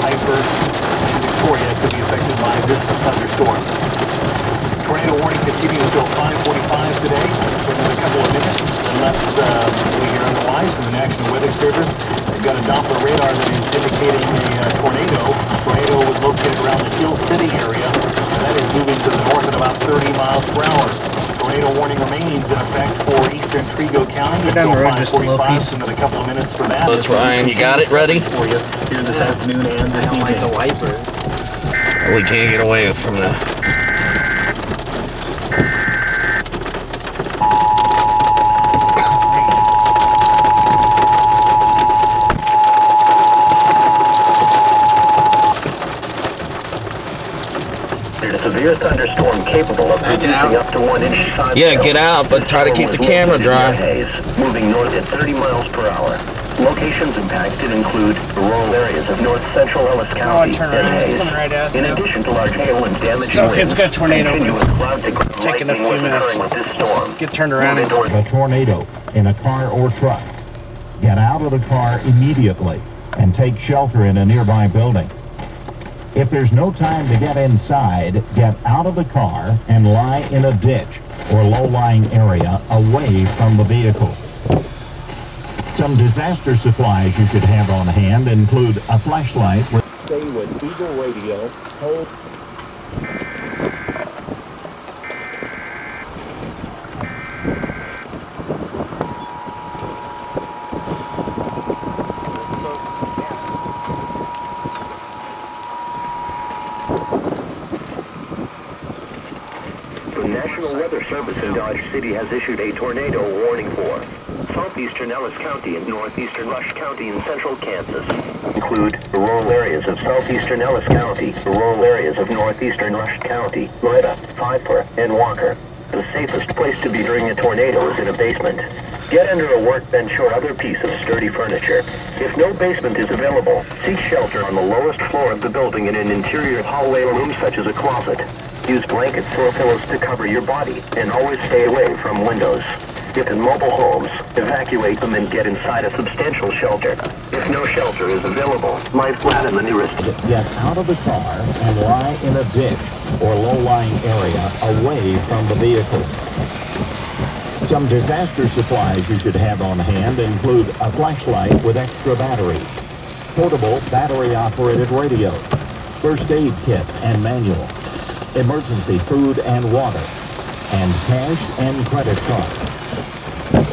Piper, and Victoria could be affected by this thunderstorm. Tornado warning continues until 5:45 today for another couple of minutes, unless we hear otherwise from the National Weather Service. They've got a Doppler radar that is indicating a tornado. The tornado was located around the Hill City area, and that is moving to the north at about 30 miles per hour. Tornado warning remains in effect for eastern Trego County until 5:45. Another couple of minutes for that. That's Ryan. You got it ready? For you here this afternoon and this evening. Like the wipers. We can't get away from the. Severe thunderstorm capable of producing up to 1 inch. Yeah, get out, but try to keep the camera dry. Moving north at 30 miles per hour. Locations impacted include rural areas of north central Ellis County turn around. It's coming right at us in now. addition to large hail and damage. It's got a tornado. It's taking a few minutes. Get turned around. A tornado in a car or truck. Get out of the car immediately and take shelter in a nearby building. If there's no time to get inside, get out of the car and lie in a ditch or low-lying area away from the vehicle. Some disaster supplies you should have on hand include a flashlight. Stay with Eagle Radio. Hold. The National Weather Service in Dodge City has issued a tornado warning for southeastern Ellis County and northeastern Rush County in central Kansas. Include the rural areas of southeastern Ellis County, the rural areas of northeastern Rush County, Loretta, Piper, and Walker. The safest place to be during a tornado is in a basement. Get under a workbench or other piece of sturdy furniture. If no basement is available, seek shelter on the lowest floor of the building in an interior hallway room such as a closet. Use blankets or pillows to cover your body, and always stay away from windows. If in mobile homes, evacuate them and get inside a substantial shelter. If no shelter is available, lie flat in the nearest. Get out of the car and lie in a ditch or low-lying area away from the vehicle. Some disaster supplies you should have on hand include a flashlight with extra batteries, portable battery-operated radio, first aid kit and manual, emergency food and water, and cash and credit cards.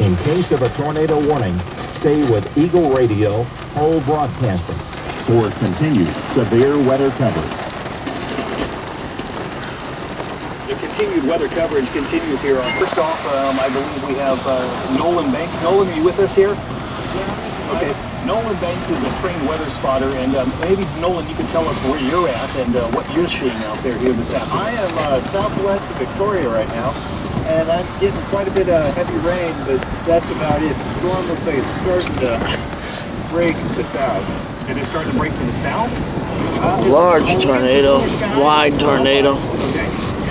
In case of a tornado warning, stay with Eagle Radio, whole broadcasting, for continued severe weather coverage. The continued weather coverage continues here. First off, I believe we have Nolan Banks. Nolan, are you with us here? Yeah. Okay. Nolan Banks is a trained weather spotter, and maybe, Nolan, you can tell us where you're at and what you're seeing out there here this afternoon. I am southwest of Victoria right now, and I'm getting quite a bit of heavy rain, but that's about it. The storm looks like it's starting to break to the south. And it's starting to break to the south? Large tornado, wide tornado. Okay.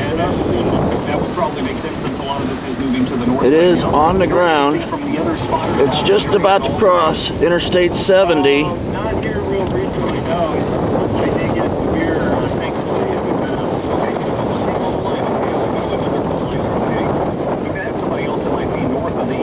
And that would probably make sense since a lot of this is moving to the north. It is on the ground. From the other spotters. It's just about to cross Interstate 70. Not here real recently, no. It did get severe, thankfully. You have somebody else that might be north of the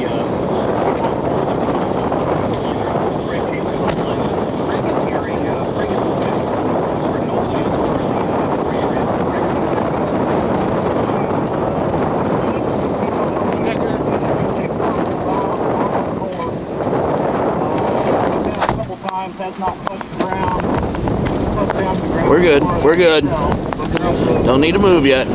Has not touched the ground. Touched down to the ground. We're good. We're good. Don't need to move yet. Could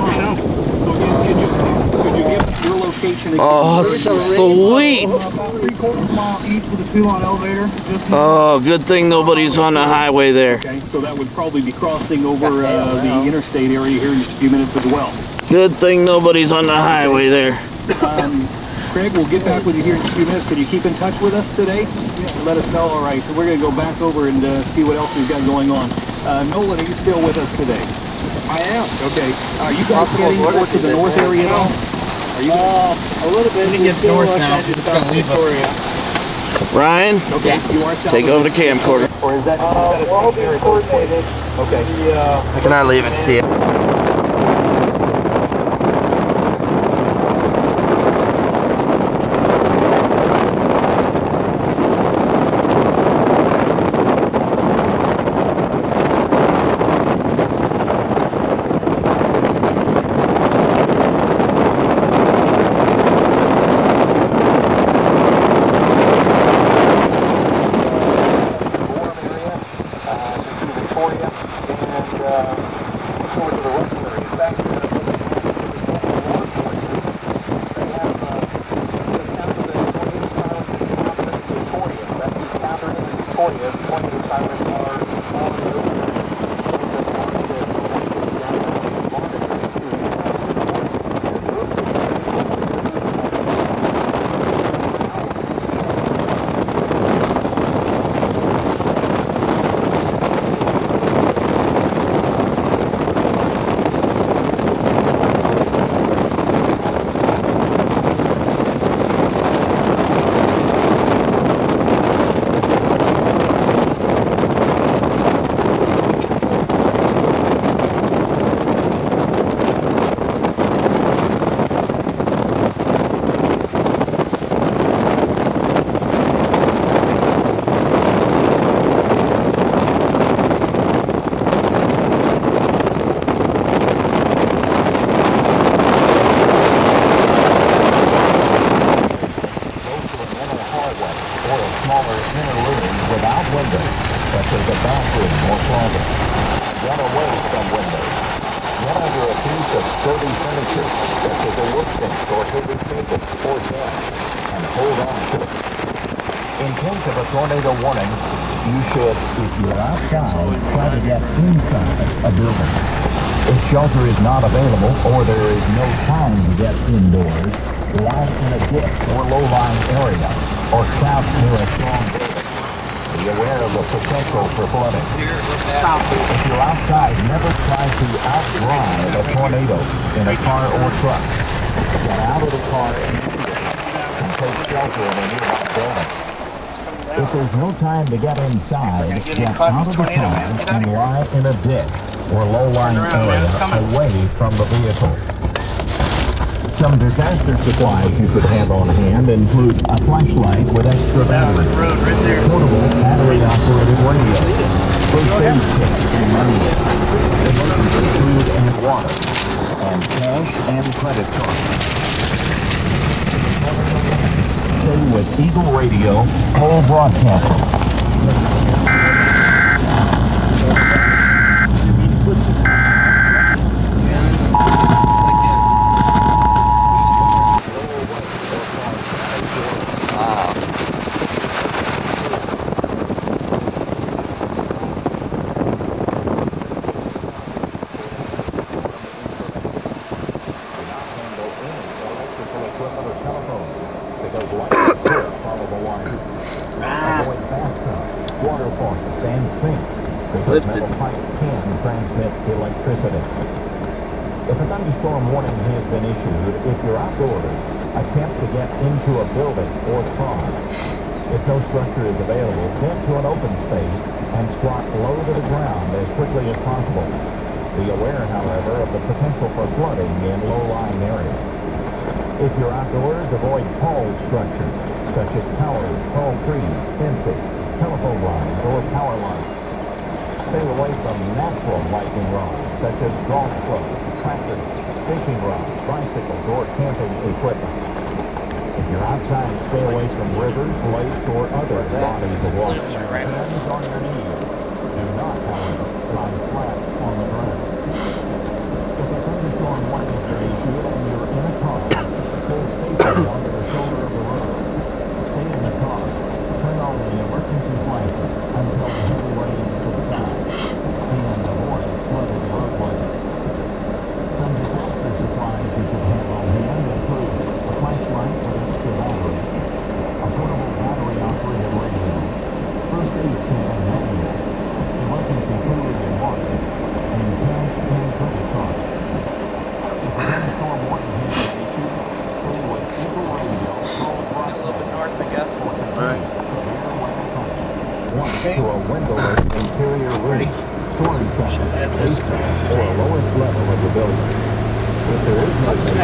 you give us your location again? Oh, sweet. About 3/4 mile east with a 2-on elevator. Oh, good thing nobody's on the highway there. Okay, so that would probably be crossing over the interstate area here in just a few minutes as well. Good thing nobody's on the highway there. Craig, we'll get back with you here in a few minutes. Can you keep in touch with us today? Yeah. Let us know. All right, so we're going to go back over and see what else we've got going on. Nolan, are you still with us today? I am. Okay. Are you guys getting more to the north area at all? Are you a little bit. We can get north now. It's going to leave us. Ryan, Okay. You are take over the camcorder. Or is that? We'll be coordinated. Okay. I cannot leave and see it. Tornado warning, you should, if you're outside, try to get inside a building. If shelter is not available or there is no time to get indoors, lie in a ditch or low-lying area or crouch near a strong building. Be aware of the potential for flooding. If you're outside, never try to outdrive a tornado in a car or truck. Get out of the car and take shelter in a nearby building. If there's no time to get inside, get out of the car and lie in a ditch or low-lying area away from the vehicle. Some disaster supplies you could have on hand include a flashlight with extra battery, portable battery-operated radio, first aid kit and manual, emergency food and water, and cash and credit cards. With Eagle Radio, whole broadcasting. Metal pipe can transmit electricity. If a thunderstorm warning has been issued, if you're outdoors, attempt to get into a building or car. If no structure is available, get to an open space and squat low to the ground as quickly as possible. Be aware, however, of the potential for flooding in low-lying areas. If you're outdoors, avoid tall structures, such as towers, tall trees, fences, telephone lines, or power lines. Stay away from natural lightning rods, such as golf clubs, tractors, fishing rods, bicycles, or camping equipment. If you're outside, stay away from rivers, lakes, or other bodies of water. Hands on your knees. Do not, however, lie flat on the ground. If a thunderstorm warning is issued and you're in a car, pull safely onto the shoulder of the road. Stay in the car. Turn on the emergency flashes until the heavy rain subsides. And avoid flooded roadways. Some disaster supplies you should have on hand include a flashlight with extra battery, a portable battery-operated radio, first aid kit and manual,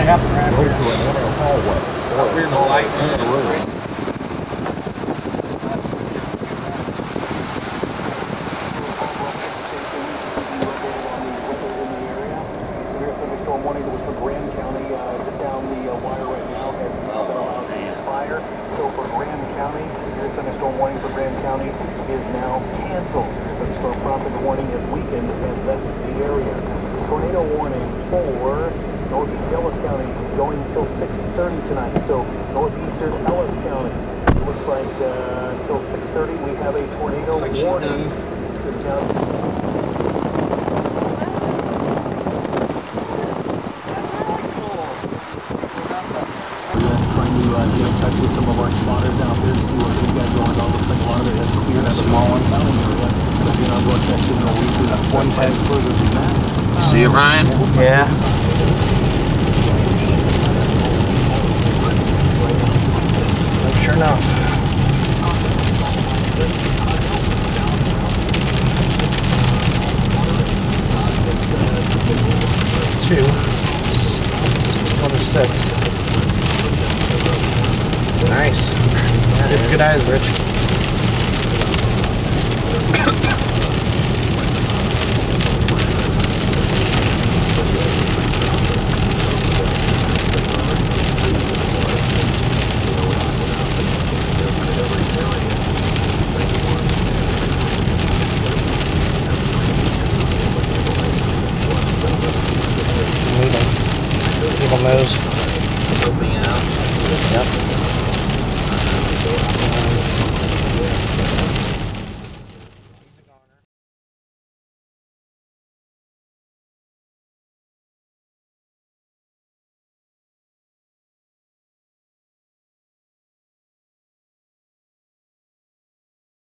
to happen right here. We're in the light room. Warning that was for Grand County, down the wire right now has now been allowed to expire. So for Grand County, your thunderstorm warning for Grand County is now canceled. The storm prompted warning is weakened and left the area. Tornado warning for northeast Ellis County going until 6:30 tonight. So northeastern Ellis County. It looks like until 6:30 we have a tornado warning. Get in touch with some of our spotters out there, see what you guys going on. Looks like a lot of it has cleared out. Small one. You know, going that signal weekly. That's one time further than that. See it, Ryan? Yeah. Sure enough. It's 2. 626. Nice. Good eyes, Rich. Evil nose. Yep.